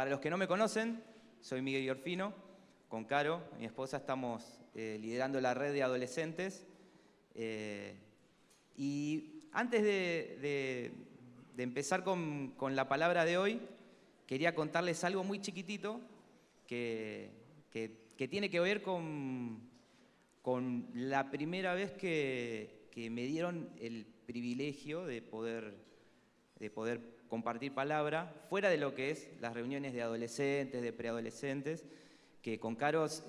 Para los que no me conocen, soy Miguel Orfino. Con Caro, mi esposa, estamos liderando la red de adolescentes. Y antes de empezar con la palabra de hoy, quería contarles algo muy chiquitito que tiene que ver con la primera vez que me dieron el privilegio de poder compartir palabra, fuera de lo que es las reuniones de adolescentes, de preadolescentes, que con Caros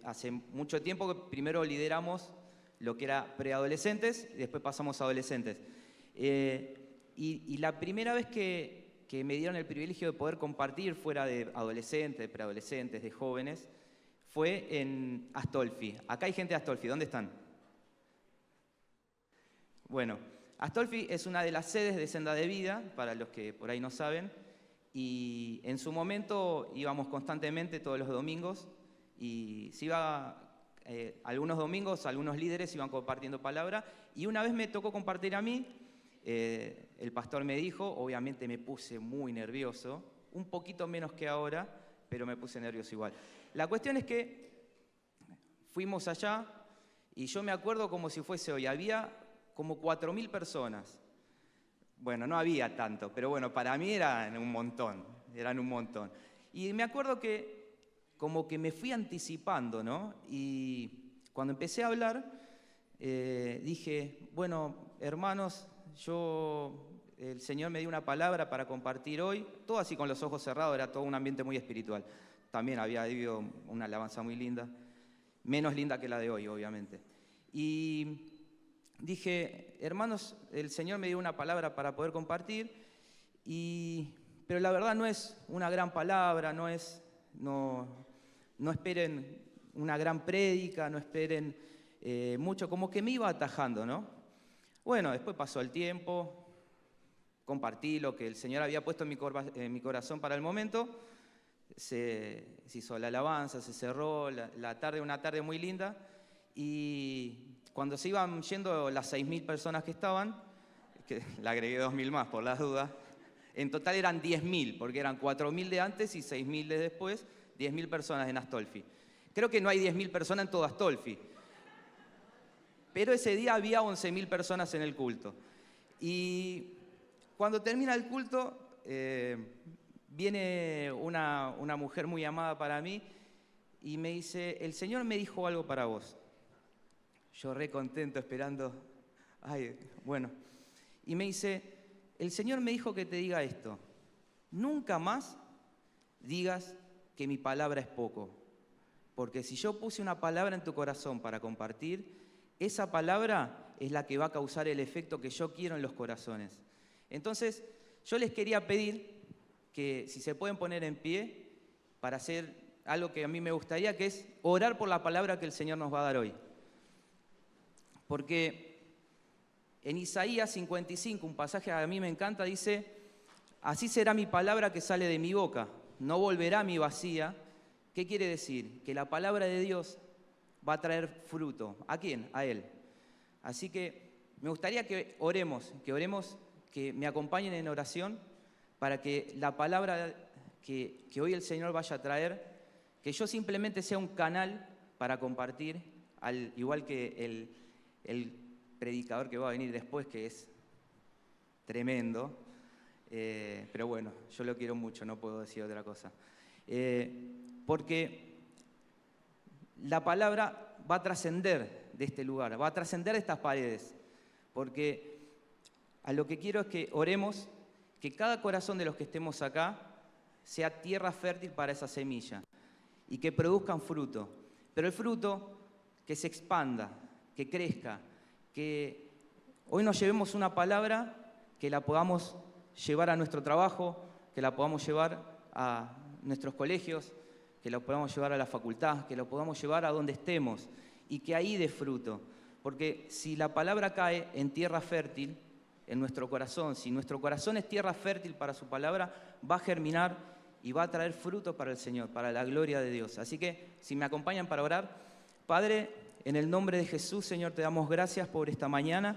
hace mucho tiempo que primero lideramos lo que era preadolescentes y después pasamos a adolescentes. Y la primera vez que me dieron el privilegio de poder compartir fuera de adolescentes, de preadolescentes, de jóvenes, fue en Astolfi. Acá hay gente de Astolfi, ¿dónde están? Bueno, Astolfi es una de las sedes de Senda de Vida, para los que por ahí no saben, y en su momento íbamos constantemente todos los domingos, y se iba, algunos domingos, algunos líderes iban compartiendo palabra, y una vez me tocó compartir a mí, el pastor me dijo, obviamente me puse muy nervioso, un poquito menos que ahora, pero me puse nervioso igual. La cuestión es que fuimos allá, y yo me acuerdo como si fuese hoy, había como 4.000 personas. Bueno, no había tanto, pero bueno, para mí eran un montón. Y me acuerdo que como que me fui anticipando, ¿no? Y cuando empecé a hablar, dije, bueno, hermanos, el Señor me dio una palabra para compartir hoy, todo así con los ojos cerrados, era todo un ambiente muy espiritual. También había habido una alabanza muy linda, menos linda que la de hoy, obviamente. Y dije, hermanos, el Señor me dio una palabra para poder compartir, pero la verdad no es una gran palabra, no esperen una gran prédica, no esperen mucho, como que me iba atajando, ¿no? Bueno, después pasó el tiempo, compartí lo que el Señor había puesto en mi corazón para el momento, se hizo la alabanza, se cerró la tarde, una tarde muy linda, y cuando se iban yendo las 6.000 personas que estaban, que le agregué 2.000 más por las dudas, en total eran 10.000, porque eran 4.000 de antes y 6.000 de después, 10.000 personas en Astolfi. Creo que no hay 10.000 personas en todo Astolfi, pero ese día había 11.000 personas en el culto. Y cuando termina el culto, viene una mujer muy amada para mí y me dice, el Señor me dijo algo para vos. Yo re contento, esperando. Ay, bueno. Y me dice, el Señor me dijo que te diga esto. Nunca más digas que mi palabra es poco. Porque si yo puse una palabra en tu corazón para compartir, esa palabra es la que va a causar el efecto que yo quiero en los corazones. Entonces, yo les quería pedir que si se pueden poner en pie para hacer algo que a mí me gustaría, que es orar por la palabra que el Señor nos va a dar hoy. Porque en Isaías 55, un pasaje que a mí me encanta, dice, así será mi palabra que sale de mi boca, no volverá a mi vacía. ¿Qué quiere decir? Que la palabra de Dios va a traer fruto. ¿A quién? A Él. Así que me gustaría que oremos, que me acompañen en oración para que la palabra que hoy el Señor vaya a traer, que yo simplemente sea un canal para compartir, igual que el predicador que va a venir después, que es tremendo, pero bueno, yo lo quiero mucho, no puedo decir otra cosa. Porque la palabra va a trascender de este lugar, va a trascender de estas paredes, porque a lo que quiero es que oremos, que cada corazón de los que estemos acá sea tierra fértil para esa semilla y que produzcan fruto, pero el fruto que se expanda, que crezca, que hoy nos llevemos una palabra, que la podamos llevar a nuestro trabajo, que la podamos llevar a nuestros colegios, que la podamos llevar a la facultad, que la podamos llevar a donde estemos y que ahí dé fruto. Porque si la palabra cae en tierra fértil, en nuestro corazón, si nuestro corazón es tierra fértil para su palabra, va a germinar y va a traer fruto para el Señor, para la gloria de Dios. Así que, si me acompañan para orar, Padre, en el nombre de Jesús, Señor, te damos gracias por esta mañana,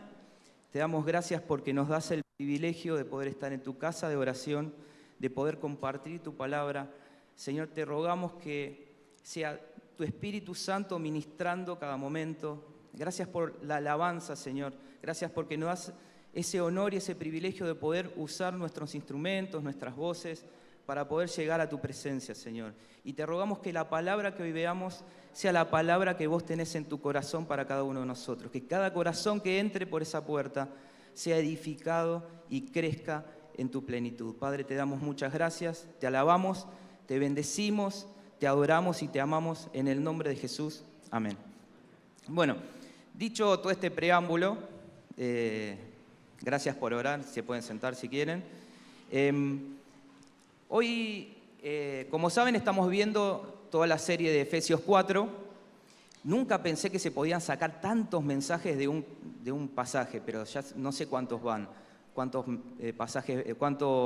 te damos gracias porque nos das el privilegio de poder estar en tu casa de oración, de poder compartir tu palabra. Señor, te rogamos que sea tu Espíritu Santo ministrando cada momento. Gracias por la alabanza, Señor. Gracias porque nos das ese honor y ese privilegio de poder usar nuestros instrumentos, nuestras voces, para poder llegar a tu presencia, Señor. Y te rogamos que la palabra que hoy veamos sea la palabra que vos tenés en tu corazón para cada uno de nosotros. Que cada corazón que entre por esa puerta sea edificado y crezca en tu plenitud. Padre, te damos muchas gracias, te alabamos, te bendecimos, te adoramos y te amamos en el nombre de Jesús. Amén. Bueno, dicho todo este preámbulo, gracias por orar, se pueden sentar si quieren. Hoy, como saben, estamos viendo toda la serie de Efesios 4. Nunca pensé que se podían sacar tantos mensajes de un pasaje, pero ya no sé cuántos van, cuántos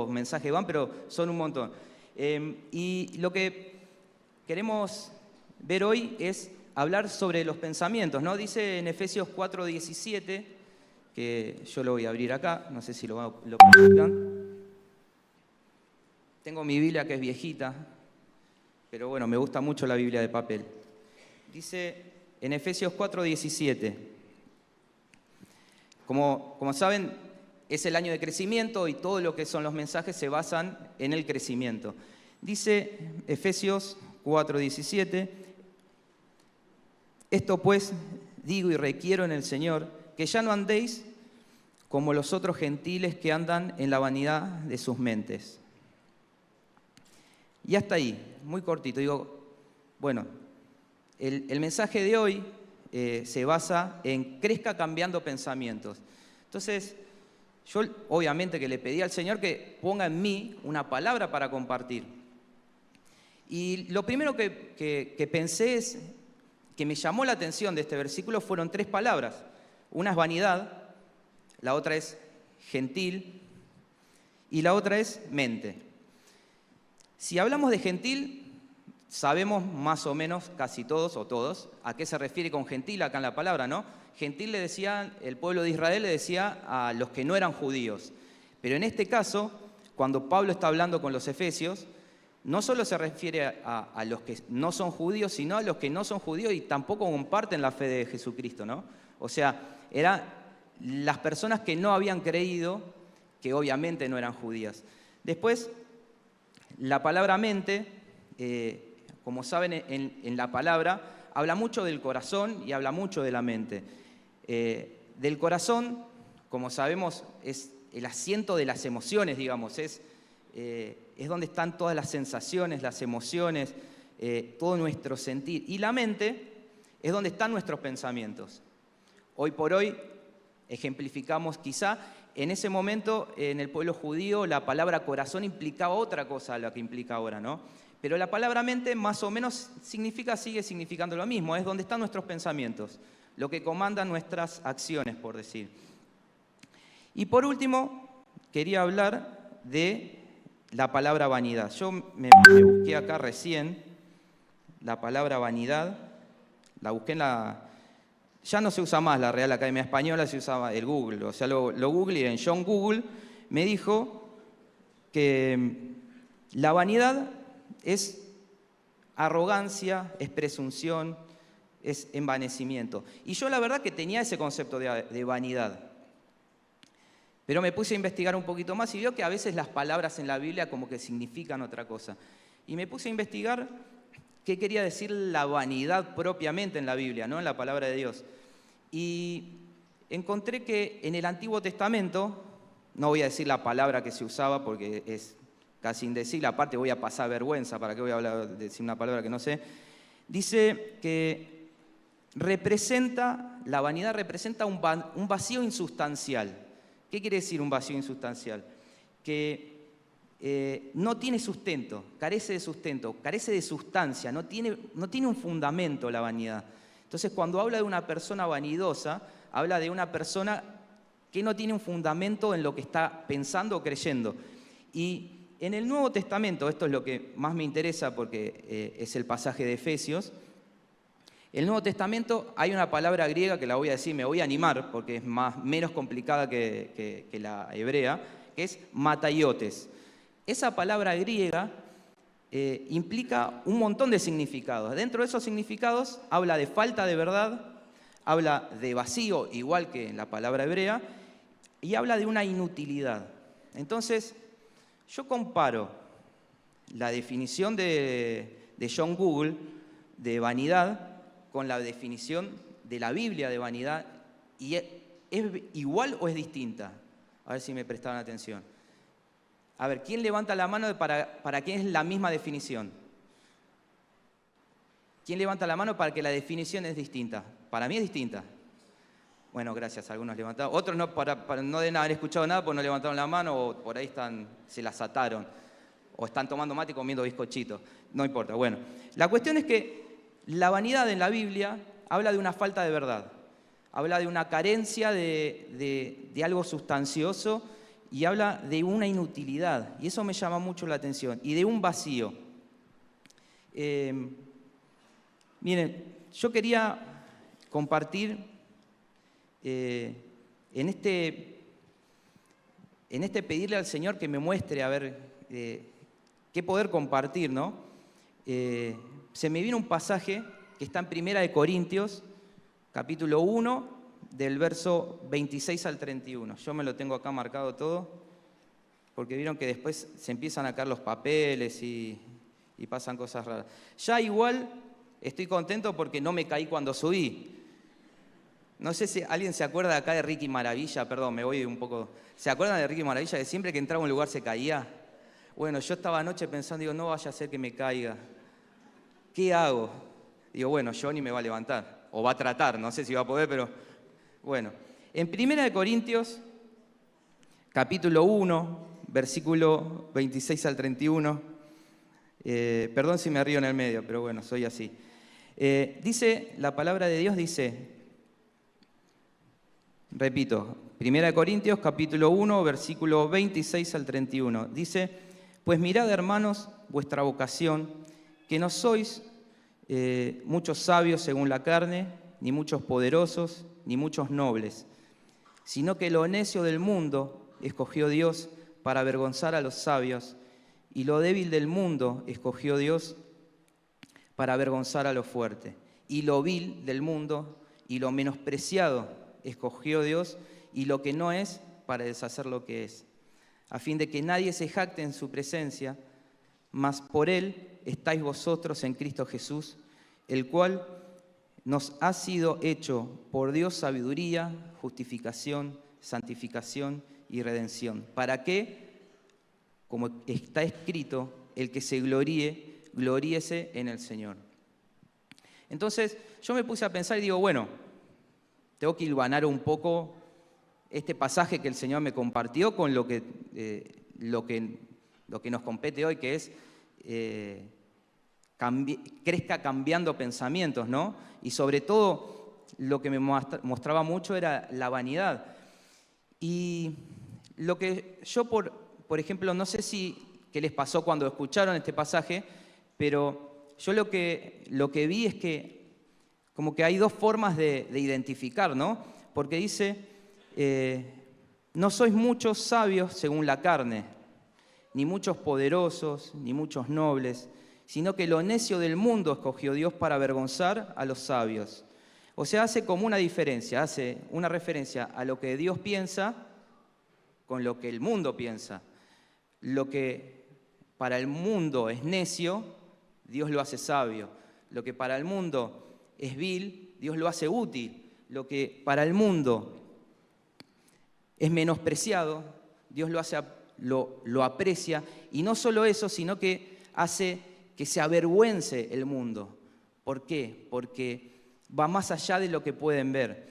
mensajes van, pero son un montón. Y lo que queremos ver hoy es hablar sobre los pensamientos, ¿no? Dice en Efesios 4:17, que yo lo voy a abrir acá, no sé si lo proyectan. Tengo mi Biblia que es viejita, pero bueno, me gusta mucho la Biblia de papel. Dice en Efesios 4:17, como saben, es el año de crecimiento y todo lo que son los mensajes se basan en el crecimiento. Dice Efesios 4:17, esto pues digo y requiero en el Señor, que ya no andéis como los otros gentiles que andan en la vanidad de sus mentes. Y hasta ahí, muy cortito. Digo, bueno, el mensaje de hoy se basa en crezca cambiando pensamientos. Entonces, yo obviamente que le pedí al Señor que ponga en mí una palabra para compartir. Y lo primero que pensé es, que me llamó la atención de este versículo fueron 3 palabras. Una es vanidad, la otra es gentil y la otra es mente. Si hablamos de gentil, sabemos más o menos, casi todos o todos, a qué se refiere con gentil acá en la palabra, ¿no? Gentil le decían, el pueblo de Israel le decía a los que no eran judíos. Pero en este caso, cuando Pablo está hablando con los efesios, no solo se refiere a los que no son judíos, sino a los que no son judíos y tampoco comparten la fe de Jesucristo, ¿no? O sea, eran las personas que no habían creído, que obviamente no eran judías. Después, la palabra mente, como saben, en la palabra, habla mucho del corazón y habla mucho de la mente. Del corazón, como sabemos, es el asiento de las emociones, digamos, es donde están todas las sensaciones, las emociones, todo nuestro sentir. Y la mente es donde están nuestros pensamientos. Hoy por hoy, ejemplificamos quizá, en ese momento, en el pueblo judío, la palabra corazón implicaba otra cosa a la que implica ahora, ¿no? Pero la palabra mente más o menos sigue significando lo mismo, es donde están nuestros pensamientos, lo que comanda nuestras acciones, por decir. Y por último, quería hablar de la palabra vanidad. Yo me busqué acá recién la palabra vanidad, la busqué en la... Ya no se usa más la Real Academia Española, se usaba el Google. O sea, lo googleé en John Google, me dijo que la vanidad es arrogancia, es presunción, es envanecimiento. Y yo la verdad que tenía ese concepto de vanidad. Pero me puse a investigar un poquito más y veo que a veces las palabras en la Biblia como que significan otra cosa. Y me puse a investigar qué quería decir la vanidad propiamente en la Biblia, ¿no? En la palabra de Dios. Y encontré que en el Antiguo Testamento, no voy a decir la palabra que se usaba porque es casi indecible, aparte voy a pasar vergüenza, ¿para qué voy a decir una palabra que no sé? Dice que la vanidad representa un vacío insustancial. ¿Qué quiere decir un vacío insustancial? Que no tiene sustento, carece de sustento, carece de sustancia, no tiene un fundamento la vanidad. Entonces, cuando habla de una persona vanidosa, habla de una persona que no tiene un fundamento en lo que está pensando o creyendo. Y en el Nuevo Testamento, esto es lo que más me interesa porque es el pasaje de Efesios, en el Nuevo Testamento hay una palabra griega que la voy a decir, me voy a animar porque es menos complicada que la hebrea, que es mataiotes. Esa palabra griega implica un montón de significados. Dentro de esos significados habla de falta de verdad, habla de vacío, igual que en la palabra hebrea, y habla de una inutilidad. Entonces, yo comparo la definición de John Google de vanidad con la definición de la Biblia de vanidad, y ¿es igual o es distinta? A ver si me prestaron atención. A ver, ¿quién levanta la mano para quién es la misma definición? ¿Quién levanta la mano para que la definición es distinta? Para mí es distinta. Bueno, gracias, algunos levantaron. Otros no, para no deben haber escuchado nada, pues no levantaron la mano o por ahí se las ataron. O están tomando mate y comiendo bizcochitos. No importa, bueno. La cuestión es que la vanidad en la Biblia habla de una falta de verdad. Habla de una carencia de algo sustancioso y habla de una inutilidad. Y eso me llama mucho la atención. Y de un vacío. Miren, yo quería compartir en este pedirle al Señor que me muestre a ver qué poder compartir, ¿no? Se me vino un pasaje que está en 1 Corintios, capítulo 1, del verso 26 al 31. Yo me lo tengo acá marcado todo, porque vieron que después se empiezan a caer los papeles y pasan cosas raras. Ya igual estoy contento porque no me caí cuando subí. No sé si alguien se acuerda acá de Ricky Maravilla, perdón, me voy un poco... ¿Se acuerdan de Ricky Maravilla que siempre que entraba a un lugar se caía? Bueno, yo estaba anoche pensando, digo, no vaya a ser que me caiga. ¿Qué hago? Digo, bueno, Johnny me va a levantar, o va a tratar, no sé si va a poder, pero... Bueno, en 1 Corintios, capítulo 1, versículo 26 al 31, perdón si me río en el medio, pero bueno, soy así. Dice, la palabra de Dios dice, repito, 1 Corintios, capítulo 1, versículo 26 al 31, dice, pues mirad, hermanos, vuestra vocación, que no sois muchos sabios según la carne, ni muchos poderosos, ni muchos nobles, sino que lo necio del mundo escogió Dios para avergonzar a los sabios, y lo débil del mundo escogió Dios para avergonzar a lo fuerte, y lo vil del mundo y lo menospreciado escogió Dios, y lo que no es para deshacer lo que es, a fin de que nadie se jacte en su presencia, mas por él estáis vosotros en Cristo Jesús, el cual nos ha sido hecho por Dios sabiduría, justificación, santificación y redención. ¿Para qué? Como está escrito, el que se gloríe, gloríese en el Señor. Entonces, yo me puse a pensar y digo, bueno, tengo que hilvanar un poco este pasaje que el Señor me compartió con lo que nos compete hoy, que es crezca cambiando pensamientos, ¿no? Y sobre todo, lo que me mostraba mucho era la vanidad. Y lo que yo, por ejemplo, no sé qué les pasó cuando escucharon este pasaje, pero yo lo que vi es que como que hay dos formas de identificar, ¿no? Porque dice, no sois muchos sabios según la carne, ni muchos poderosos, ni muchos nobles, sino que lo necio del mundo escogió Dios para avergonzar a los sabios. O sea, hace como una diferencia, hace una referencia a lo que Dios piensa con lo que el mundo piensa. Lo que para el mundo es necio, Dios lo hace sabio. Lo que para el mundo es vil, Dios lo hace útil. Lo que para el mundo es menospreciado, Dios lo aprecia. Y no solo eso, sino que hace que se avergüence el mundo. ¿Por qué? Porque va más allá de lo que pueden ver.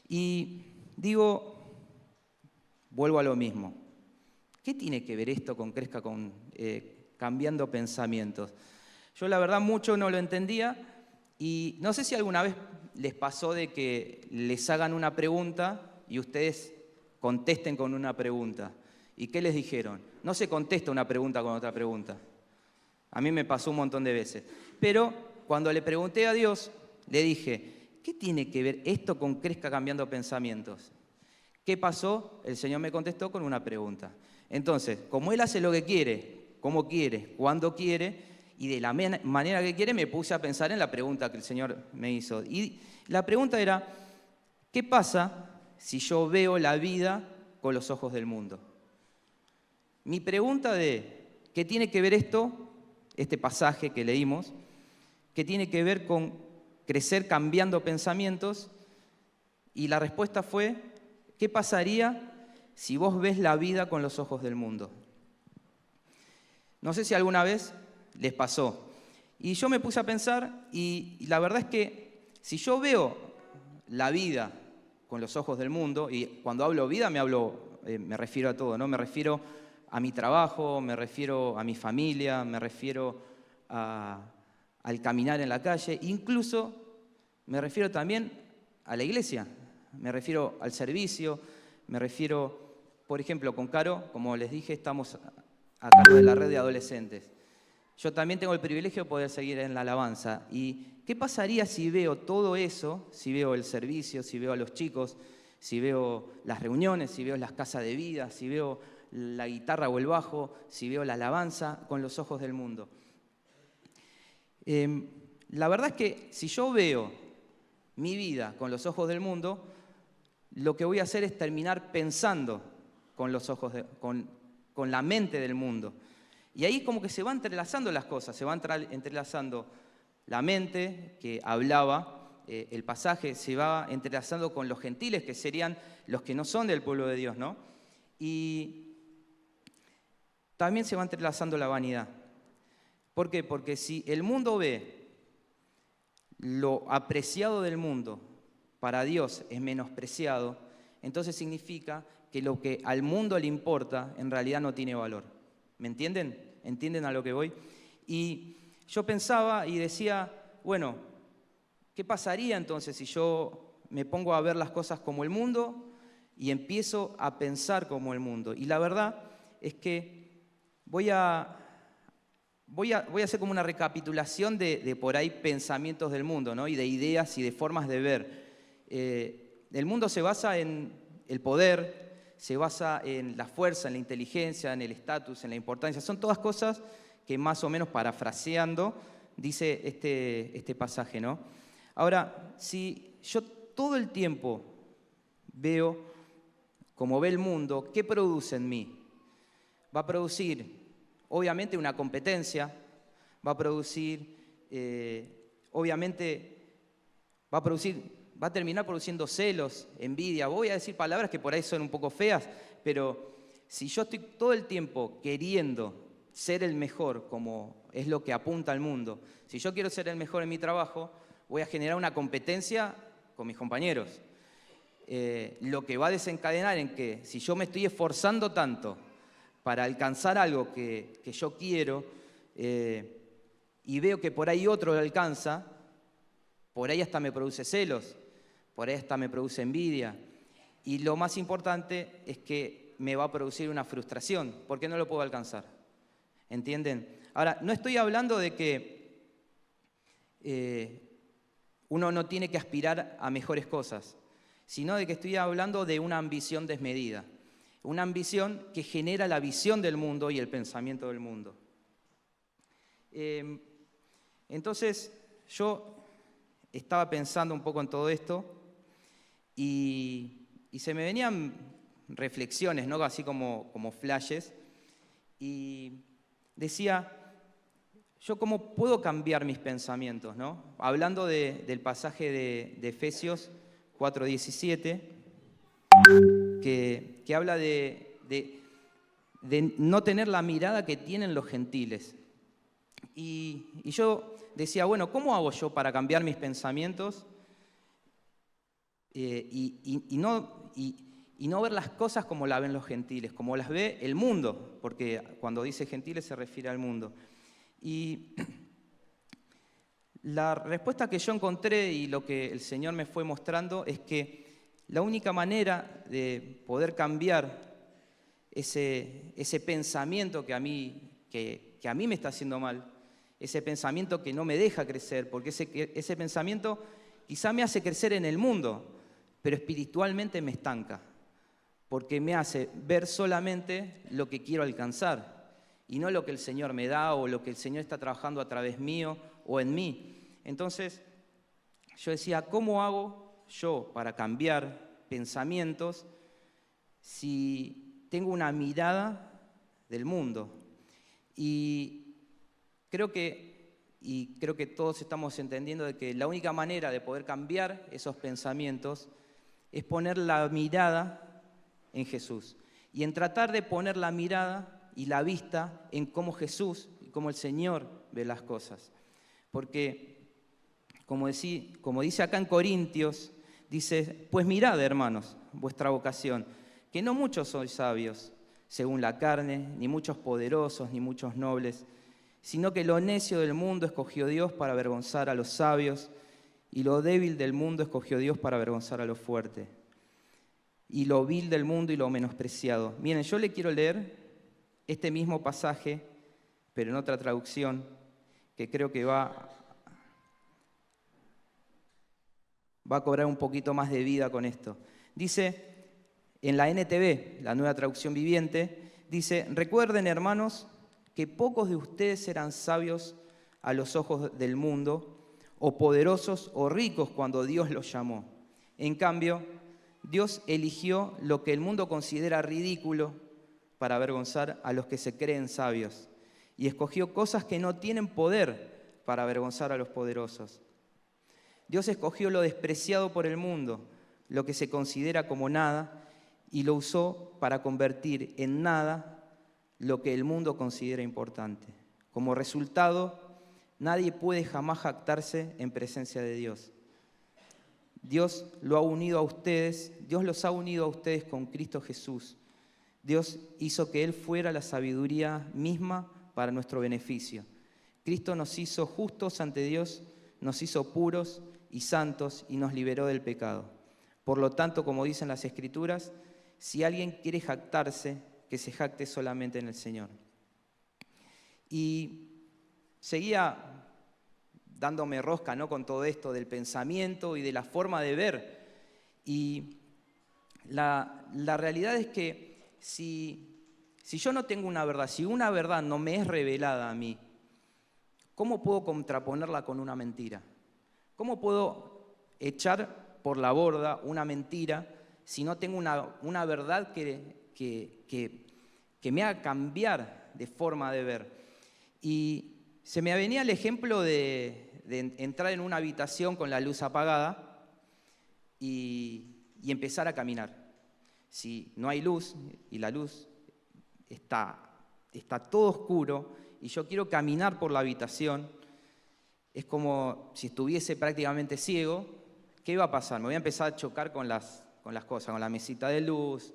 Y digo, vuelvo a lo mismo. ¿Qué tiene que ver esto con crezca con cambiando pensamientos? Yo la verdad mucho no lo entendía y no sé si alguna vez les pasó de que les hagan una pregunta y ustedes contesten con una pregunta. ¿Y qué les dijeron? No se contesta una pregunta con otra pregunta. A mí me pasó un montón de veces. Pero cuando le pregunté a Dios, le dije, ¿qué tiene que ver esto con crezca cambiando pensamientos? ¿Qué pasó? El Señor me contestó con una pregunta. Entonces, como Él hace lo que quiere, cómo quiere, cuándo quiere, y de la manera que quiere me puse a pensar en la pregunta que el Señor me hizo. Y la pregunta era, ¿qué pasa si yo veo la vida con los ojos del mundo? Mi pregunta de, ¿qué tiene que ver este pasaje que leímos, qué tiene que ver con crecer cambiando pensamientos? Y la respuesta fue, ¿qué pasaría si vos ves la vida con los ojos del mundo? No sé si alguna vez les pasó. Y yo me puse a pensar y la verdad es que si yo veo la vida con los ojos del mundo, y cuando hablo vida me refiero a todo, ¿no? Me refiero a mi trabajo, me refiero a mi familia, me refiero al caminar en la calle, incluso me refiero también a la iglesia, me refiero al servicio, me refiero, por ejemplo, con Caro, como les dije, estamos a cargo de la red de adolescentes. Yo también tengo el privilegio de poder seguir en la alabanza. ¿Y qué pasaría si veo todo eso, si veo el servicio, si veo a los chicos, si veo las reuniones, si veo las casas de vida, si veo la guitarra o el bajo, si veo la alabanza con los ojos del mundo? La verdad es que si yo veo mi vida con los ojos del mundo, lo que voy a hacer es terminar pensando con los ojos con la mente del mundo. Y ahí como que se van entrelazando las cosas, se van entrelazando la mente que hablaba, el pasaje se va entrelazando con los gentiles, que serían los que no son del pueblo de Dios, ¿no? Y también se va entrelazando la vanidad. ¿Por qué? Porque si el mundo ve lo apreciado del mundo, para Dios es menospreciado, entonces significa que lo que al mundo le importa en realidad no tiene valor. ¿Me entienden? ¿Entienden a lo que voy? Y yo pensaba y decía, bueno, ¿qué pasaría entonces si yo me pongo a ver las cosas como el mundo y empiezo a pensar como el mundo? Y la verdad es que voy a hacer como una recapitulación de por ahí pensamientos del mundo, ¿no? Y de ideas y de formas de ver. El mundo se basa en el poder, se basa en la fuerza, en la inteligencia, en el estatus, en la importancia. Son todas cosas que más o menos parafraseando dice este pasaje, ¿no? Ahora, si yo todo el tiempo veo como ve el mundo, ¿qué produce en mí? Va a producir, obviamente, una competencia, va a producir, va a terminar produciendo celos, envidia. Voy a decir palabras que por ahí son un poco feas, pero si yo estoy todo el tiempo queriendo ser el mejor, como es lo que apunta al mundo, si yo quiero ser el mejor en mi trabajo, voy a generar una competencia con mis compañeros. Lo que va a desencadenar en que si yo me estoy esforzando tanto para alcanzar algo que yo quiero y veo que por ahí otro lo alcanza, por ahí hasta me produce celos, por ahí hasta me produce envidia. Y lo más importante es que me va a producir una frustración, porque no lo puedo alcanzar. ¿Entienden? Ahora, no estoy hablando de que uno no tiene que aspirar a mejores cosas, sino de que estoy hablando de una ambición desmedida. Una ambición que genera la visión del mundo y el pensamiento del mundo. Entonces, yo estaba pensando un poco en todo esto y se me venían reflexiones, ¿no? Así como flashes, y decía, ¿yo cómo puedo cambiar mis pensamientos, ¿no? Hablando del pasaje de Efesios 4:17, que habla de no tener la mirada que tienen los gentiles. Y yo decía, bueno, ¿cómo hago yo para cambiar mis pensamientos y no ver las cosas como las ven los gentiles, como las ve el mundo? Porque cuando dice gentiles se refiere al mundo. Y la respuesta que yo encontré y lo que el Señor me fue mostrando es que la única manera de poder cambiar ese pensamiento que a mí me está haciendo mal, ese pensamiento que no me deja crecer, porque ese pensamiento quizá me hace crecer en el mundo, pero espiritualmente me estanca, porque me hace ver solamente lo que quiero alcanzar y no lo que el Señor me da o lo que el Señor está trabajando a través mío o en mí. Entonces, yo decía, ¿cómo hago yo para cambiar pensamientos si tengo una mirada del mundo? Y creo que todos estamos entendiendo de que la única manera de poder cambiar esos pensamientos es poner la mirada en Jesús. Y en tratar de poner la mirada y la vista en cómo Jesús y cómo el Señor ve las cosas. Porque, como dice acá en Corintios, dice, pues mirad, hermanos, vuestra vocación, que no muchos sois sabios, según la carne, ni muchos poderosos, ni muchos nobles, sino que lo necio del mundo escogió Dios para avergonzar a los sabios, y lo débil del mundo escogió Dios para avergonzar a lo fuerte, y lo vil del mundo y lo menospreciado. Miren, yo le quiero leer este mismo pasaje, pero en otra traducción, que creo que va a cobrar un poquito más de vida con esto. Dice, en la NTV, la Nueva Traducción Viviente, dice, recuerden, hermanos, que pocos de ustedes eran sabios a los ojos del mundo, o poderosos o ricos cuando Dios los llamó. En cambio, Dios eligió lo que el mundo considera ridículo para avergonzar a los que se creen sabios, y escogió cosas que no tienen poder para avergonzar a los poderosos. Dios escogió lo despreciado por el mundo, lo que se considera como nada, y lo usó para convertir en nada lo que el mundo considera importante. Como resultado, nadie puede jamás jactarse en presencia de Dios. Dios los ha unido a ustedes con Cristo Jesús. Dios hizo que Él fuera la sabiduría misma para nuestro beneficio. Cristo nos hizo justos ante Dios, nos hizo puros y santos y nos liberó del pecado. Por lo tanto, como dicen las Escrituras, si alguien quiere jactarse, que se jacte solamente en el Señor. Y seguía dándome rosca, ¿no?, con todo esto del pensamiento y de la forma de ver. Y la realidad es que si yo no tengo una verdad, si una verdad no me es revelada a mí, ¿cómo puedo contraponerla con una mentira? ¿Cómo puedo echar por la borda una mentira si no tengo una verdad que me haga cambiar de forma de ver? Y se me venía el ejemplo de entrar en una habitación con la luz apagada y empezar a caminar. Si no hay luz y la luz está todo oscuro y yo quiero caminar por la habitación, es como si estuviese prácticamente ciego. ¿Qué va a pasar? Me voy a empezar a chocar con las cosas, con la mesita de luz,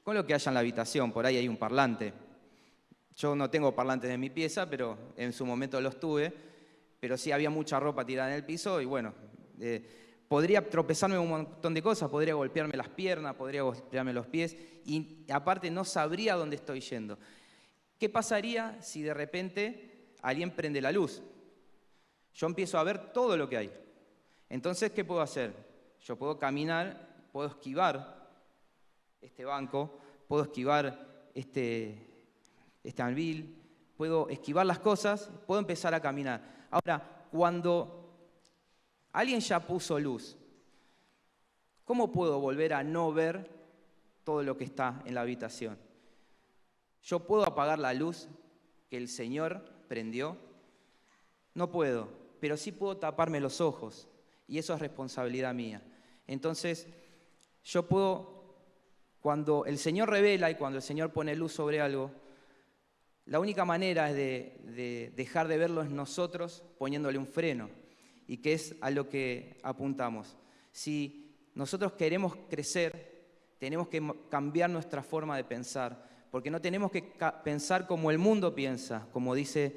con lo que haya en la habitación. Por ahí hay un parlante. Yo no tengo parlantes en mi pieza, pero en su momento los tuve. Pero sí había mucha ropa tirada en el piso y bueno, podría tropezarme un montón de cosas, podría golpearme las piernas, podría golpearme los pies y aparte no sabría dónde estoy yendo. ¿Qué pasaría si de repente alguien prende la luz? Yo empiezo a ver todo lo que hay. Entonces, ¿qué puedo hacer? Yo puedo caminar, puedo esquivar este banco, puedo esquivar este anvil, puedo esquivar las cosas, puedo empezar a caminar. Ahora, cuando alguien ya puso luz, ¿cómo puedo volver a no ver todo lo que está en la habitación? ¿Yo puedo apagar la luz que el Señor prendió? No puedo, pero sí puedo taparme los ojos y eso es responsabilidad mía. Entonces, yo puedo, cuando el Señor revela y cuando el Señor pone luz sobre algo, la única manera es de dejar de verlo en nosotros poniéndole un freno, y que es a lo que apuntamos. Si nosotros queremos crecer, tenemos que cambiar nuestra forma de pensar, porque no tenemos que pensar como el mundo piensa, como dice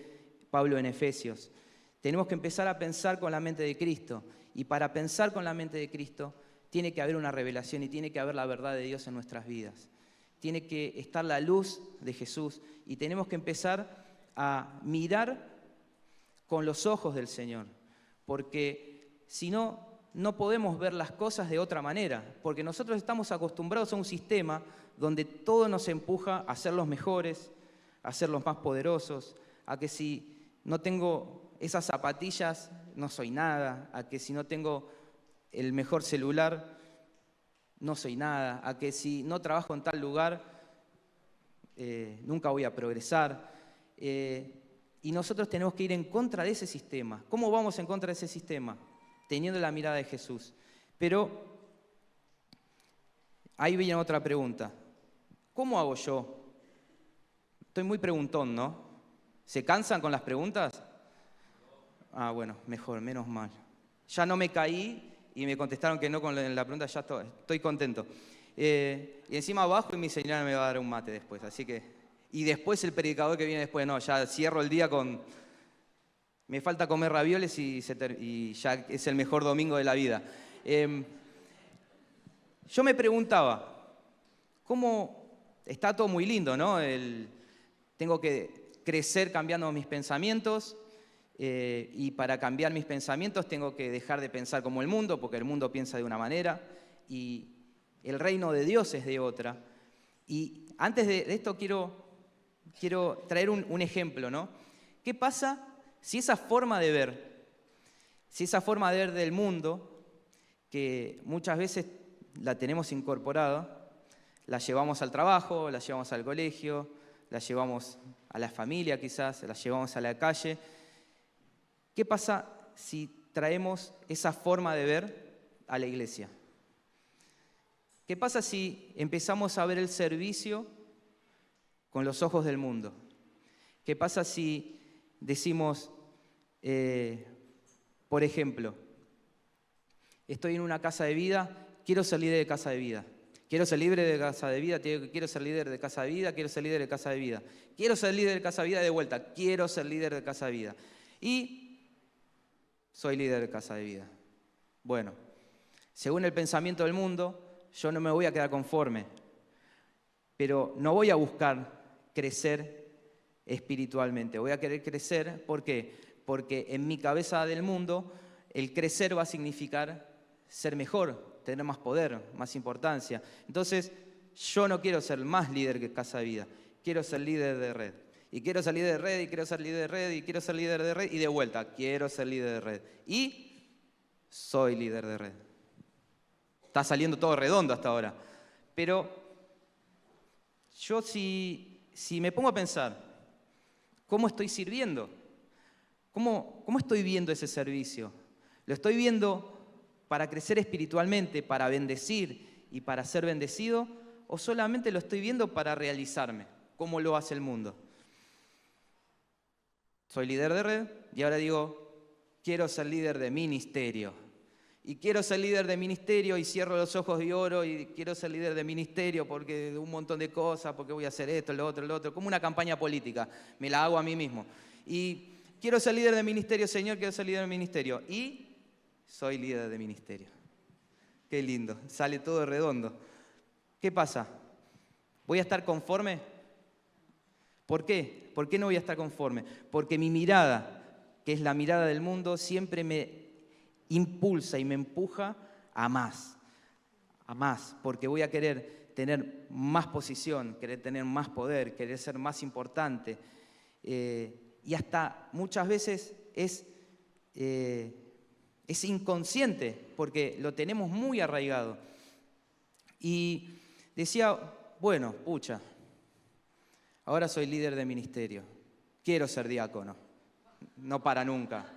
Pablo en Efesios. Tenemos que empezar a pensar con la mente de Cristo, y para pensar con la mente de Cristo tiene que haber una revelación y tiene que haber la verdad de Dios en nuestras vidas. Tiene que estar la luz de Jesús y tenemos que empezar a mirar con los ojos del Señor, porque si no, no podemos ver las cosas de otra manera, porque nosotros estamos acostumbrados a un sistema donde todo nos empuja a ser los mejores, a ser los más poderosos, a que si no tengo esas zapatillas no soy nada, a que si no tengo el mejor celular no soy nada, a que si no trabajo en tal lugar nunca voy a progresar. Y nosotros tenemos que ir en contra de ese sistema. ¿Cómo vamos en contra de ese sistema? Teniendo la mirada de Jesús. Pero ahí viene otra pregunta. ¿Cómo hago yo? Estoy muy preguntón, ¿no? ¿Se cansan con las preguntas? Ah, bueno, mejor, menos mal. Ya no me caí y me contestaron que no con la pregunta, ya estoy contento. Y encima bajo y mi señora me va a dar un mate después, así que... Y después el predicador que viene después, no, ya cierro el día con... Me falta comer ravioles y ya es el mejor domingo de la vida. Yo me preguntaba, ¿cómo está todo muy lindo, ¿no? Tengo que crecer cambiando mis pensamientos y para cambiar mis pensamientos tengo que dejar de pensar como el mundo, porque el mundo piensa de una manera y el reino de Dios es de otra. Y antes de esto quiero traer un ejemplo, ¿no? ¿Qué pasa si esa forma de ver del mundo, que muchas veces la tenemos incorporada, la llevamos al trabajo, la llevamos al colegio, la llevamos a la familia quizás, la llevamos a la calle? ¿Qué pasa si traemos esa forma de ver a la iglesia? ¿Qué pasa si empezamos a ver el servicio con los ojos del mundo? ¿Qué pasa si decimos, por ejemplo, estoy en una casa de vida, quiero ser líder de casa de vida? Quiero ser libre de casa de vida, quiero ser líder de casa de vida, quiero ser líder de casa de vida. Quiero ser líder de casa de vida de vuelta, quiero ser líder de casa de vida. Y soy líder de casa de vida. Bueno, según el pensamiento del mundo, yo no me voy a quedar conforme, pero no voy a buscar crecer espiritualmente. Voy a querer crecer, ¿por qué? Porque en mi cabeza del mundo, el crecer va a significar ser mejor, tener más poder, más importancia. Entonces, yo no quiero ser más líder que casa de vida, quiero ser líder de red. Y quiero ser líder de red, y quiero ser líder de red, y quiero ser líder de red, y de vuelta, quiero ser líder de red. Y soy líder de red. Está saliendo todo redondo hasta ahora. Pero yo si me pongo a pensar, ¿cómo estoy sirviendo? ¿Cómo estoy viendo ese servicio? ¿Lo estoy viendo para crecer espiritualmente, para bendecir y para ser bendecido? ¿O solamente lo estoy viendo para realizarme, como lo hace el mundo? Soy líder de red y ahora digo, quiero ser líder de ministerio. Y quiero ser líder de ministerio y cierro los ojos y oro y quiero ser líder de ministerio porque de un montón de cosas, porque voy a hacer esto, lo otro, como una campaña política, me la hago a mí mismo. Y quiero ser líder de ministerio, Señor, quiero ser líder de ministerio. Y soy líder de ministerio. Qué lindo, sale todo redondo. ¿Qué pasa? ¿Voy a estar conforme? ¿Por qué? ¿Por qué no voy a estar conforme? Porque mi mirada, que es la mirada del mundo, siempre me impulsa y me empuja a más, porque voy a querer tener más posición, querer tener más poder, querer ser más importante. Y hasta muchas veces es inconsciente, porque lo tenemos muy arraigado. Y decía, bueno, pucha, ahora soy líder de ministerio, quiero ser diácono, no para nunca.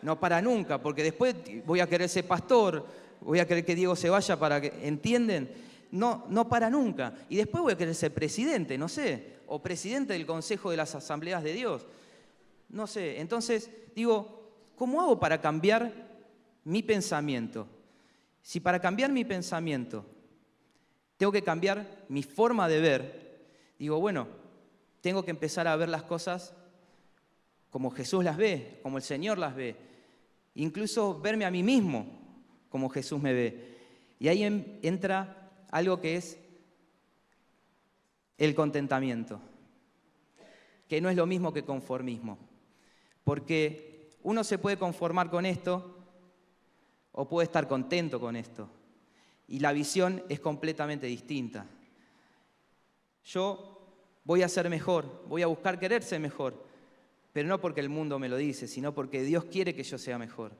No para nunca, porque después voy a querer ser pastor, voy a querer que Diego se vaya para que... ¿Entienden? No para nunca. Y después voy a querer ser presidente, no sé, o presidente del Consejo de las Asambleas de Dios. No sé, entonces digo, ¿cómo hago para cambiar mi pensamiento? Si para cambiar mi pensamiento tengo que cambiar mi forma de ver, digo, bueno, tengo que empezar a ver las cosas como Jesús las ve, como el Señor las ve. Incluso verme a mí mismo como Jesús me ve. Y ahí entra algo que es el contentamiento, que no es lo mismo que conformismo. Porque uno se puede conformar con esto o puede estar contento con esto. Y la visión es completamente distinta. Yo voy a ser mejor, voy a buscar querer ser mejor, pero no porque el mundo me lo dice, sino porque Dios quiere que yo sea mejor.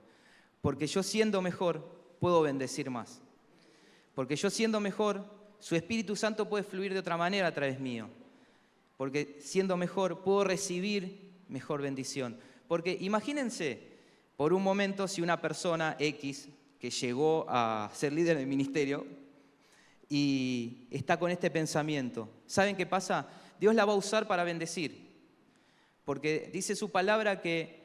Porque yo siendo mejor puedo bendecir más. Porque yo siendo mejor, su Espíritu Santo puede fluir de otra manera a través mío. Porque siendo mejor puedo recibir mejor bendición. Porque imagínense por un momento si una persona X que llegó a ser líder del ministerio y está con este pensamiento, ¿saben qué pasa? Dios la va a usar para bendecir. Porque dice su palabra que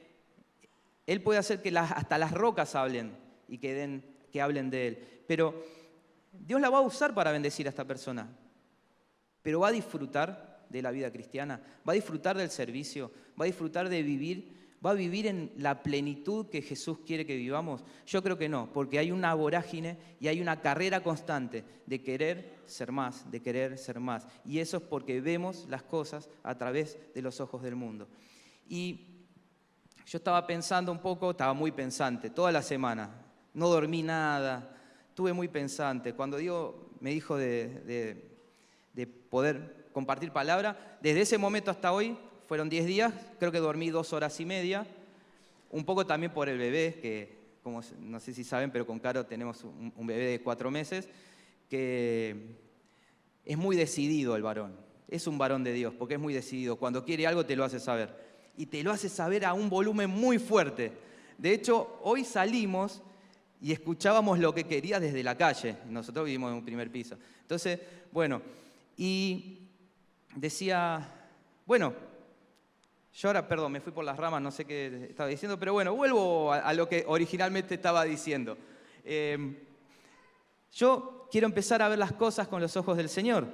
Él puede hacer que hasta las rocas hablen y que hablen de Él. Pero Dios la va a usar para bendecir a esta persona. Pero va a disfrutar de la vida cristiana, va a disfrutar del servicio, va a disfrutar de vivir, va a vivir en la plenitud que Jesús quiere que vivamos. Yo creo que no, porque hay una vorágine y hay una carrera constante de querer ser más, de querer ser más. Y eso es porque vemos las cosas a través de los ojos del mundo. Y yo estaba pensando un poco, estaba muy pensante, toda la semana. No dormí nada, estuve muy pensante. Cuando Dios me dijo de poder compartir palabra, desde ese momento hasta hoy, fueron 10 días, creo que dormí 2 horas y media. Un poco también por el bebé, que como no sé si saben, pero con Caro tenemos un bebé de 4 meses, que es muy decidido el varón. Es un varón de Dios, porque es muy decidido. Cuando quiere algo te lo hace saber. Y te lo hace saber a un volumen muy fuerte. De hecho, hoy salimos y escuchábamos lo que quería desde la calle. Nosotros vivimos en un primer piso. Entonces, bueno, y decía, bueno, yo ahora, perdón, me fui por las ramas, no sé qué estaba diciendo, pero bueno, vuelvo a lo que originalmente estaba diciendo. Yo quiero empezar a ver las cosas con los ojos del Señor.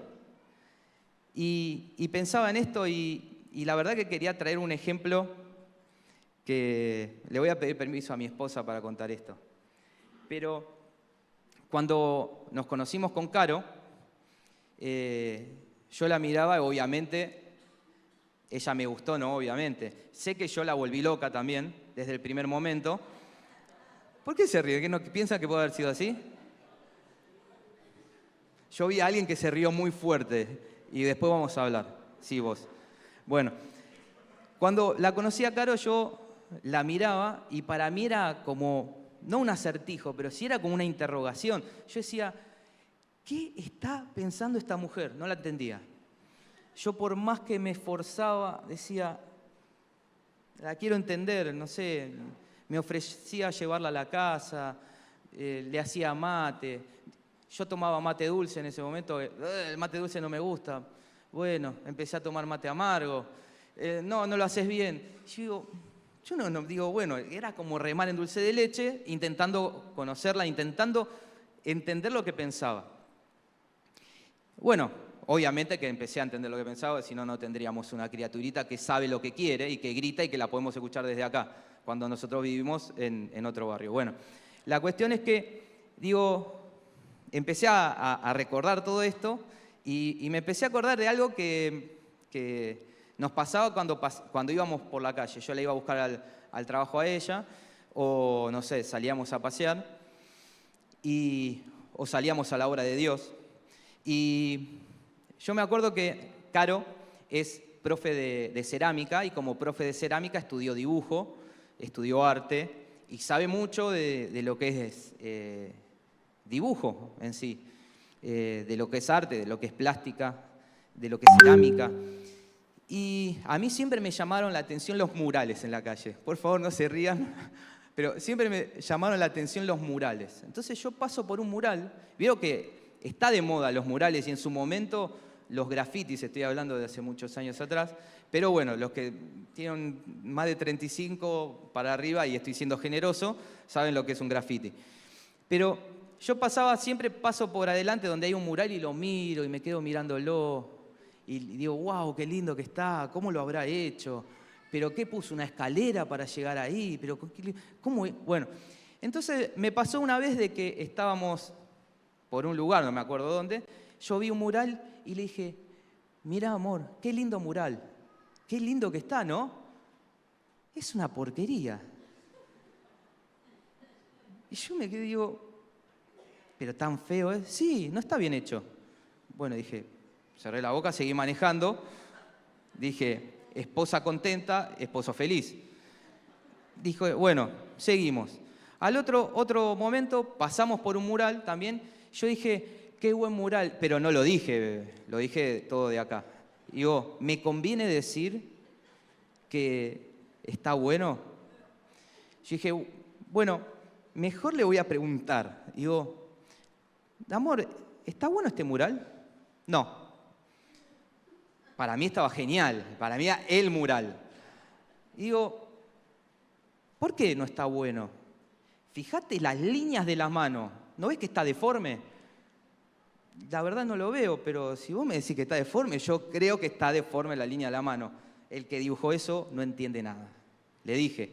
Y pensaba en esto y la verdad que quería traer un ejemplo que le voy a pedir permiso a mi esposa para contar esto. Pero cuando nos conocimos con Caro, yo la miraba y obviamente ella me gustó, ¿no? Obviamente. Sé que yo la volví loca también desde el primer momento. ¿Por qué se ríe? ¿Qué no piensa que puede haber sido así? Yo vi a alguien que se rió muy fuerte y después vamos a hablar. Sí, vos. Bueno, cuando la conocí a Caro yo la miraba y para mí era como, no un acertijo, pero sí era como una interrogación. Yo decía, ¿qué está pensando esta mujer? No la entendía. Yo por más que me esforzaba, decía, la quiero entender, no sé, me ofrecía llevarla a la casa, le hacía mate. Yo tomaba mate dulce en ese momento, el mate dulce no me gusta. Bueno, empecé a tomar mate amargo. No lo haces bien. Yo no digo, bueno, era como remar en dulce de leche, intentando conocerla, intentando entender lo que pensaba. Bueno, obviamente que empecé a entender lo que pensaba, si no, no tendríamos una criaturita que sabe lo que quiere y que grita y que la podemos escuchar desde acá, cuando nosotros vivimos en otro barrio. Bueno, la cuestión es que, empecé a recordar todo esto y me empecé a acordar de algo que nos pasaba cuando íbamos por la calle. Yo la iba a buscar al trabajo a ella, o no sé, salíamos a pasear, o salíamos a la obra de Dios. Y yo me acuerdo que Caro es profe de cerámica y como profe de cerámica estudió dibujo, estudió arte y sabe mucho de lo que es dibujo en sí, de lo que es arte, de lo que es plástica, de lo que es cerámica. Y a mí siempre me llamaron la atención los murales en la calle. Por favor, no se rían, pero siempre me llamaron la atención los murales. Entonces yo paso por un mural, veo que está de moda los murales y en su momento los grafitis, estoy hablando de hace muchos años atrás, pero bueno, los que tienen más de 35 para arriba, y estoy siendo generoso, saben lo que es un grafiti. Pero yo siempre paso por adelante donde hay un mural y lo miro y me quedo mirándolo y digo, wow, qué lindo que está, ¿cómo lo habrá hecho? ¿Pero qué puso? ¿Una escalera para llegar ahí? ¿Pero cómo? Bueno, entonces me pasó una vez de que estábamos por un lugar, no me acuerdo dónde, yo vi un mural y le dije, mirá amor, qué lindo mural, qué lindo que está, ¿no? Es una porquería. Y yo me quedé y digo, pero tan feo, ¿eh? Sí, no está bien hecho. Bueno, dije, cerré la boca, seguí manejando, Dije, esposa contenta, esposo feliz. Dijo, bueno, seguimos. Al otro momento pasamos por un mural también. Yo dije, qué buen mural, pero no lo dije todo de acá. Digo, ¿me conviene decir que está bueno? Yo dije, bueno, mejor le voy a preguntar. Digo, amor, ¿está bueno este mural? No. Para mí estaba genial, para mí era el mural. Digo, ¿por qué no está bueno? Fíjate las líneas de la mano, ¿no ves que está deforme? La verdad no lo veo, pero si vos me decís que está deforme, yo creo que está deforme la línea de la mano. El que dibujó eso no entiende nada. Le dije,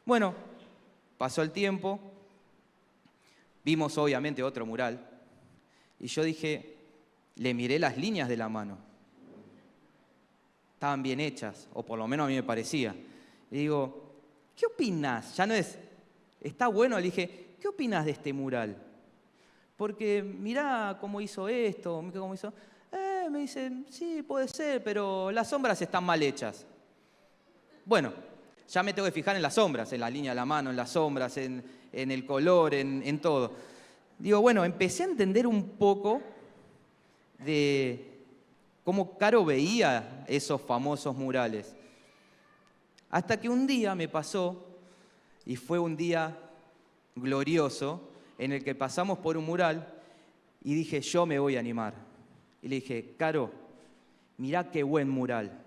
bueno, pasó el tiempo, vimos obviamente otro mural, y yo dije, le miré las líneas de la mano. Estaban bien hechas, o por lo menos a mí me parecía. Le digo, ¿qué opinás? Ya no es, ¿está bueno? Le dije, ¿qué opinás de este mural? Porque mirá cómo hizo esto, cómo hizo... Me dice, sí, puede ser, pero las sombras están mal hechas. Bueno, ya me tengo que fijar en las sombras, en la línea de la mano, en las sombras, en el color, en todo. Digo, bueno, empecé a entender un poco de cómo Caro veía esos famosos murales. Hasta que un día me pasó, y fue un día glorioso, en el que pasamos por un mural y dije, yo me voy a animar. Y le dije, Caro, mirá qué buen mural.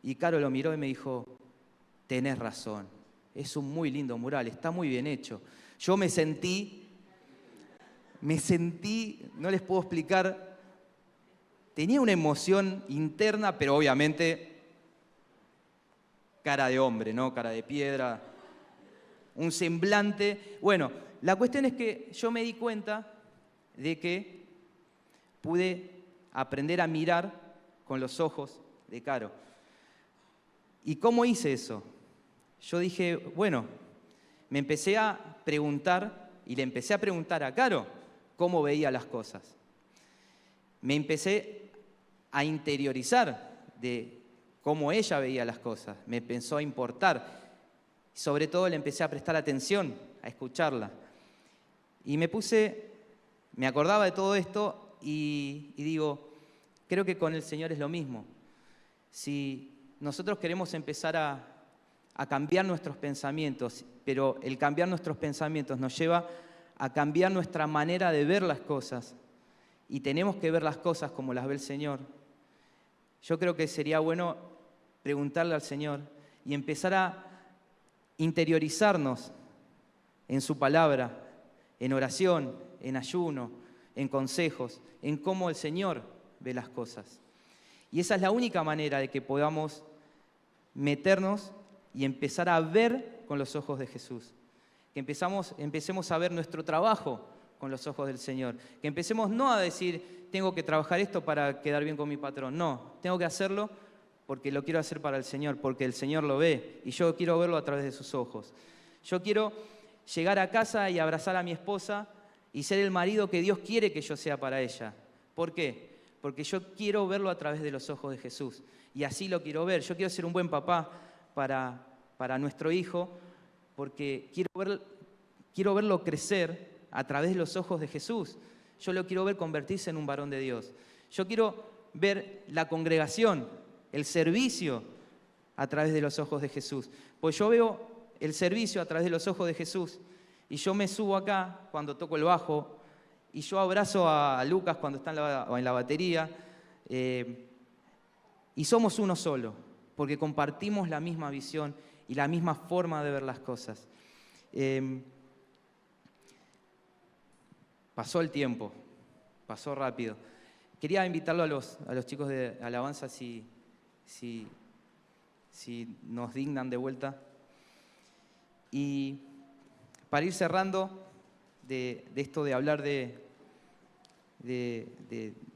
Y Caro lo miró y me dijo, tenés razón, es un muy lindo mural, está muy bien hecho. Yo me sentí, no les puedo explicar, tenía una emoción interna, pero obviamente cara de hombre, ¿no? Cara de piedra, un semblante. Bueno, la cuestión es que yo me di cuenta de que pude aprender a mirar con los ojos de Caro. ¿Y cómo hice eso? Yo dije, bueno, me empecé a preguntar y le empecé a preguntar a Caro cómo veía las cosas. Me empecé a interiorizar de cómo ella veía las cosas. Me empezó a importar. Sobre todo le empecé a prestar atención, a escucharla. Y me acordaba de todo esto y digo, creo que con el Señor es lo mismo. Si nosotros queremos empezar a cambiar nuestros pensamientos, pero el cambiar nuestros pensamientos nos lleva a cambiar nuestra manera de ver las cosas, y tenemos que ver las cosas como las ve el Señor, yo creo que sería bueno preguntarle al Señor y empezar a interiorizarnos en su palabra, en oración, en ayuno, en consejos, en cómo el Señor ve las cosas. Y esa es la única manera de que podamos meternos y empezar a ver con los ojos de Jesús. Que empecemos a ver nuestro trabajo con los ojos del Señor. Que empecemos no a decir, tengo que trabajar esto para quedar bien con mi patrón. No, tengo que hacerlo porque lo quiero hacer para el Señor, porque el Señor lo ve y yo quiero verlo a través de sus ojos. Yo quiero llegar a casa y abrazar a mi esposa y ser el marido que Dios quiere que yo sea para ella. ¿Por qué? Porque yo quiero verlo a través de los ojos de Jesús. Y así lo quiero ver. Yo quiero ser un buen papá para nuestro hijo, porque quiero verlo crecer a través de los ojos de Jesús. Yo lo quiero ver convertirse en un varón de Dios. Yo quiero ver la congregación, el servicio a través de los ojos de Jesús. Pues yo veo el servicio a través de los ojos de Jesús y yo me subo acá cuando toco el bajo y yo abrazo a Lucas cuando está en la batería y somos uno solo, porque compartimos la misma visión y la misma forma de ver las cosas. Pasó el tiempo, pasó rápido. Quería invitarlo a los chicos de alabanza si nos dignan de vuelta. Y para ir cerrando de esto de hablar de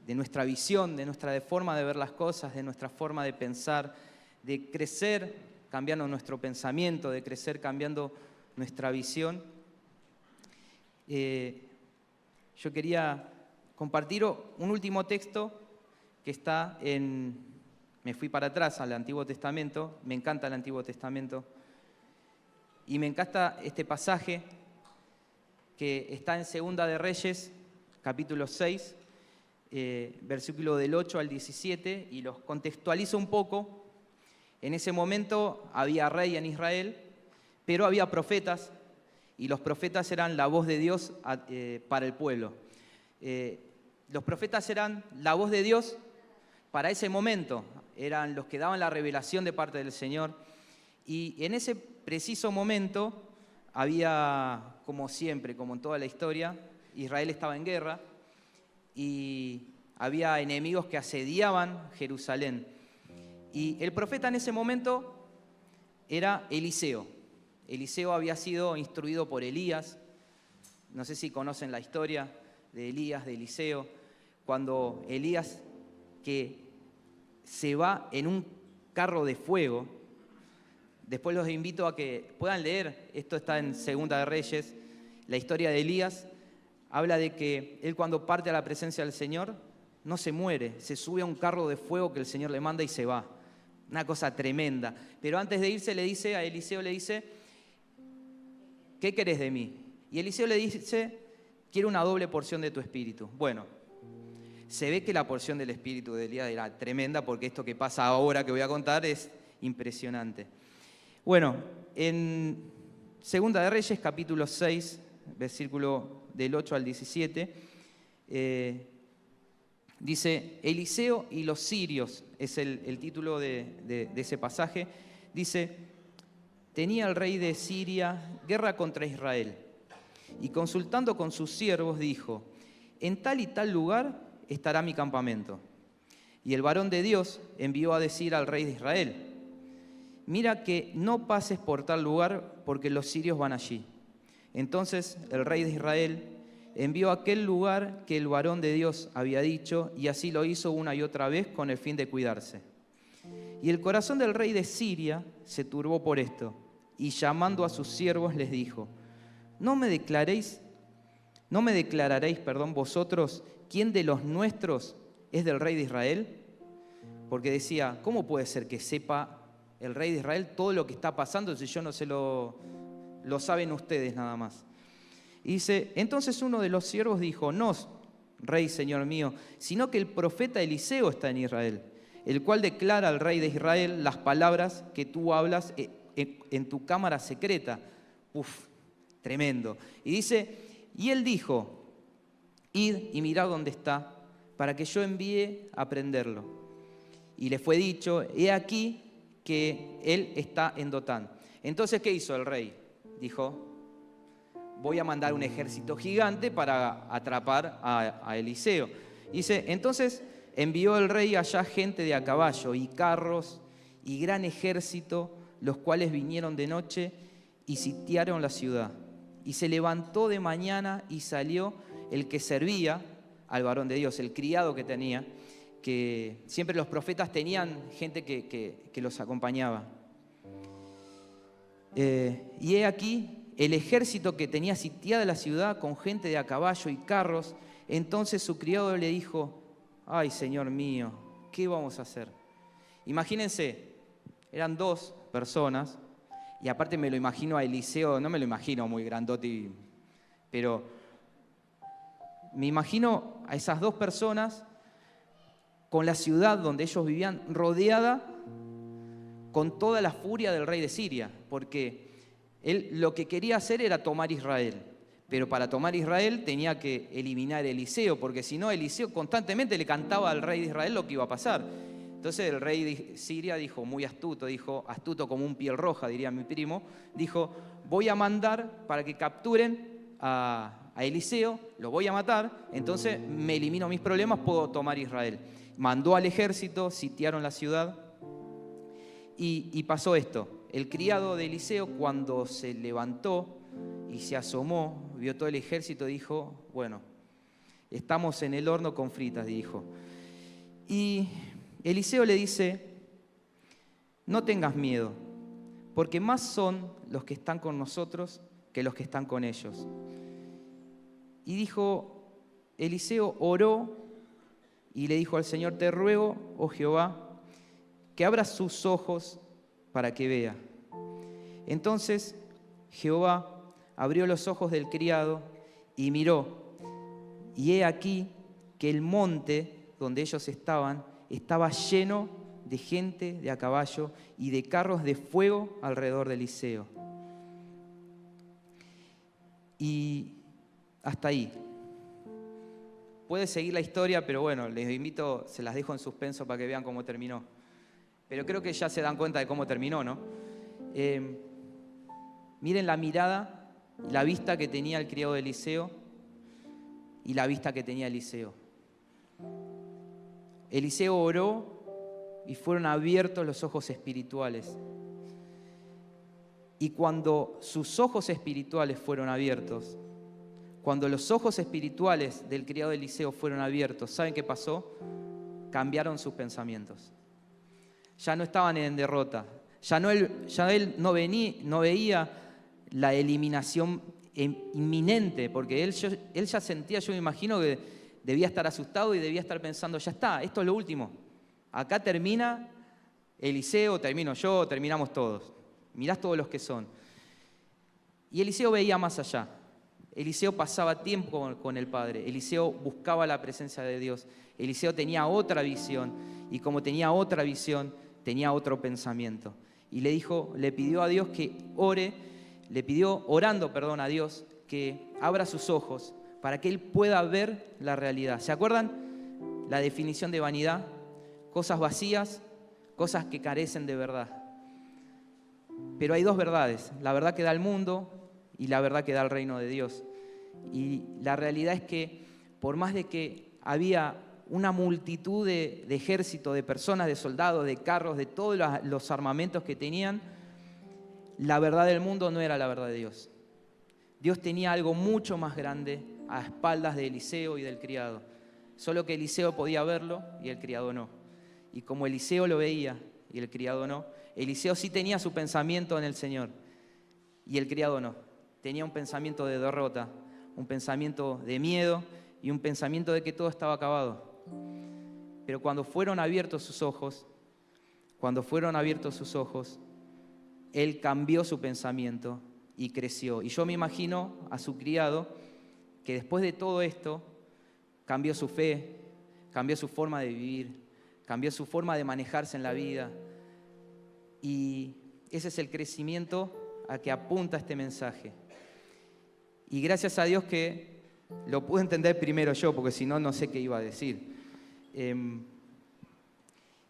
nuestra visión, de nuestra forma de ver las cosas, de nuestra forma de pensar, de crecer cambiando nuestro pensamiento, de crecer cambiando nuestra visión, yo quería compartir un último texto que está en me fui para atrás al Antiguo Testamento, me encanta el Antiguo Testamento, y me encanta este pasaje que está en Segunda de Reyes, capítulo 6, versículo del 8 al 17, y los contextualizo un poco. En ese momento había rey en Israel, pero había profetas, y los profetas eran la voz de Dios para el pueblo. Los profetas eran la voz de Dios para ese momento, eran los que daban la revelación de parte del Señor. Y en ese preciso momento había, como siempre, como en toda la historia, Israel estaba en guerra y había enemigos que asediaban Jerusalén. Y el profeta en ese momento era Eliseo. Eliseo había sido instruido por Elías. No sé si conocen la historia de Elías, de Eliseo, cuando Elías, que se va en un carro de fuego. Después los invito a que puedan leer, esto está en Segunda de Reyes, la historia de Elías. Habla de que él, cuando parte a la presencia del Señor, no se muere, se sube a un carro de fuego que el Señor le manda y se va. Una cosa tremenda. Pero antes de irse a Eliseo le dice, ¿qué querés de mí? Y Eliseo le dice, quiero una doble porción de tu espíritu. Bueno, se ve que la porción del espíritu de Elías era tremenda, porque esto que pasa ahora que voy a contar es impresionante. Bueno, en Segunda de Reyes, capítulo 6, versículo del 8 al 17, dice, Eliseo y los sirios, es el título de ese pasaje. Dice, tenía el rey de Siria guerra contra Israel, y consultando con sus siervos dijo, en tal y tal lugar estará mi campamento. Y el varón de Dios envió a decir al rey de Israel, mira que no pases por tal lugar, porque los sirios van allí. Entonces el rey de Israel envió a aquel lugar que el varón de Dios había dicho, y así lo hizo una y otra vez con el fin de cuidarse. Y el corazón del rey de Siria se turbó por esto, y llamando a sus siervos les dijo, ¿no me declararéis, vosotros quién de los nuestros es del rey de Israel? Porque decía, ¿cómo puede ser que sepa el rey de Israel todo lo que está pasando si yo no se lo saben ustedes nada más? Y dice, entonces uno de los siervos dijo, no, rey, señor mío, sino que el profeta Eliseo está en Israel, el cual declara al rey de Israel las palabras que tú hablas en tu cámara secreta. Uf, tremendo. Y dice, y él dijo, id y mirad dónde está, para que yo envíe a prenderlo. Y le fue dicho, he aquí que él está en Dotán. Entonces, ¿qué hizo el rey? Dijo, voy a mandar un ejército gigante para atrapar a Eliseo. Dice, entonces envió el rey allá gente de a caballo y carros y gran ejército, los cuales vinieron de noche y sitiaron la ciudad. Y se levantó de mañana y salió el que servía al varón de Dios, el criado que tenía, que siempre los profetas tenían gente que los acompañaba. Y he aquí el ejército que tenía sitiada la ciudad con gente de a caballo y carros. Entonces su criado le dijo, ay, Señor mío, ¿qué vamos a hacer? Imagínense, eran dos personas, y aparte me lo imagino a Eliseo, no me lo imagino muy grandote, pero me imagino a esas dos personas con la ciudad donde ellos vivían rodeada con toda la furia del rey de Siria, porque él lo que quería hacer era tomar Israel, pero para tomar Israel tenía que eliminar a Eliseo, porque si no, Eliseo constantemente le cantaba al rey de Israel lo que iba a pasar. Entonces el rey de Siria dijo, muy astuto, dijo, astuto como un piel roja, diría mi primo, dijo, voy a mandar para que capturen a Eliseo, lo voy a matar, entonces me elimino mis problemas, puedo tomar Israel. Mandó al ejército, sitiaron la ciudad y pasó esto. El criado de Eliseo, cuando se levantó y se asomó, vio todo el ejército, dijo, bueno, estamos en el horno con fritas, dijo. Y Eliseo le dice, no tengas miedo, porque más son los que están con nosotros que los que están con ellos. Y dijo, Eliseo oró y le dijo al Señor, te ruego, oh Jehová, que abra sus ojos para que vea. Entonces Jehová abrió los ojos del criado y miró, y he aquí que el monte donde ellos estaban estaba lleno de gente de a caballo y de carros de fuego alrededor de Eliseo. Y hasta ahí. Puede seguir la historia, pero bueno, les invito, se las dejo en suspenso para que vean cómo terminó. Pero creo que ya se dan cuenta de cómo terminó, ¿no? Miren la mirada, la vista que tenía el criado de Eliseo y la vista que tenía Eliseo. Eliseo oró y fueron abiertos los ojos espirituales. Y cuando sus ojos espirituales fueron abiertos, cuando los ojos espirituales del criado de Eliseo fueron abiertos, ¿saben qué pasó? Cambiaron sus pensamientos. Ya no estaban en derrota. Ya él no veía la eliminación inminente, porque él ya sentía, yo me imagino que debía estar asustado y debía estar pensando, ya está, esto es lo último. Acá termina Eliseo, termino yo, terminamos todos. Mirás todos los que son. Y Eliseo veía más allá. Eliseo pasaba tiempo con el Padre. Eliseo buscaba la presencia de Dios. Eliseo tenía otra visión. Y como tenía otra visión, tenía otro pensamiento. Y le pidió a Dios que orando a Dios, que abra sus ojos para que él pueda ver la realidad. ¿Se acuerdan? La definición de vanidad. Cosas vacías, cosas que carecen de verdad. Pero hay dos verdades, la verdad que da el mundo y la verdad que da el reino de Dios. Y la realidad es que por más de que había una multitud de ejército, de personas, de soldados, de carros, de todos los armamentos que tenían, la verdad del mundo no era la verdad de Dios. Dios tenía algo mucho más grande a espaldas de Eliseo y del criado. Solo que Eliseo podía verlo y el criado no. Y como Eliseo lo veía y el criado no, Eliseo sí tenía su pensamiento en el Señor y el criado no. Tenía un pensamiento de derrota, un pensamiento de miedo y un pensamiento de que todo estaba acabado. Pero cuando fueron abiertos sus ojos, él cambió su pensamiento y creció. Y yo me imagino a su criado que después de todo esto cambió su fe, cambió su forma de vivir, cambió su forma de manejarse en la vida. Y ese es el crecimiento a que apunta este mensaje. Y gracias a Dios que lo pude entender primero yo, porque si no, no sé qué iba a decir.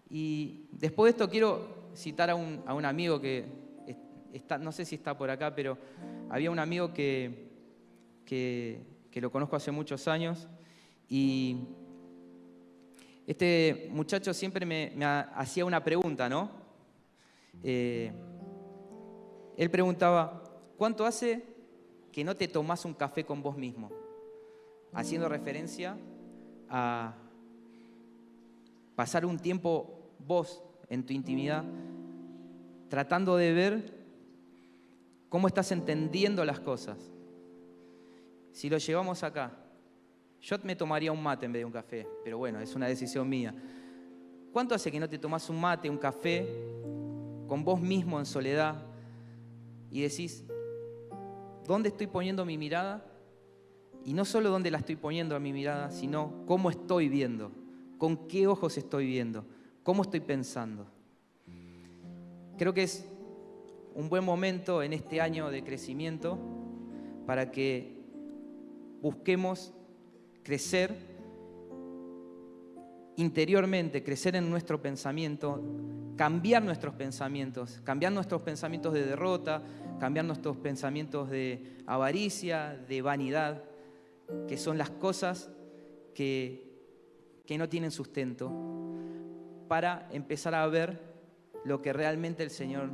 Y después de esto quiero citar a un amigo que está, no sé si está por acá, pero había un amigo que lo conozco hace muchos años y este muchacho siempre me hacía una pregunta, ¿no? Él preguntaba, ¿cuánto hace que no te tomás un café con vos mismo? Haciendo referencia a pasar un tiempo vos en tu intimidad, tratando de ver cómo estás entendiendo las cosas. Si lo llevamos acá, yo me tomaría un mate en vez de un café, pero bueno, es una decisión mía. ¿Cuánto hace que no te tomás un mate, un café, con vos mismo en soledad y decís, ¿dónde estoy poniendo mi mirada? Y no solo dónde la estoy poniendo a mi mirada, sino cómo estoy viendo, con qué ojos estoy viendo, cómo estoy pensando. Creo que es un buen momento en este año de crecimiento para que busquemos crecer interiormente, crecer en nuestro pensamiento, cambiar nuestros pensamientos de derrota, cambiar nuestros pensamientos de avaricia, de vanidad, que son las cosas que no tienen sustento, para empezar a ver lo que realmente el Señor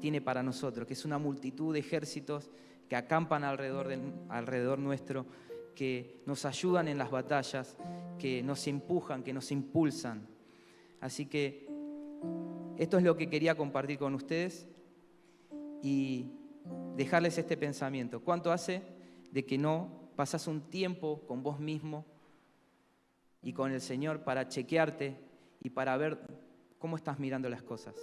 tiene para nosotros, que es una multitud de ejércitos que acampan alrededor nuestro, que nos ayudan en las batallas, que nos empujan, que nos impulsan. Así que esto es lo que quería compartir con ustedes y dejarles este pensamiento. ¿Cuánto hace de que no pasás un tiempo con vos mismo y con el Señor para chequearte y para ver ¿Cómo estás mirando las cosas?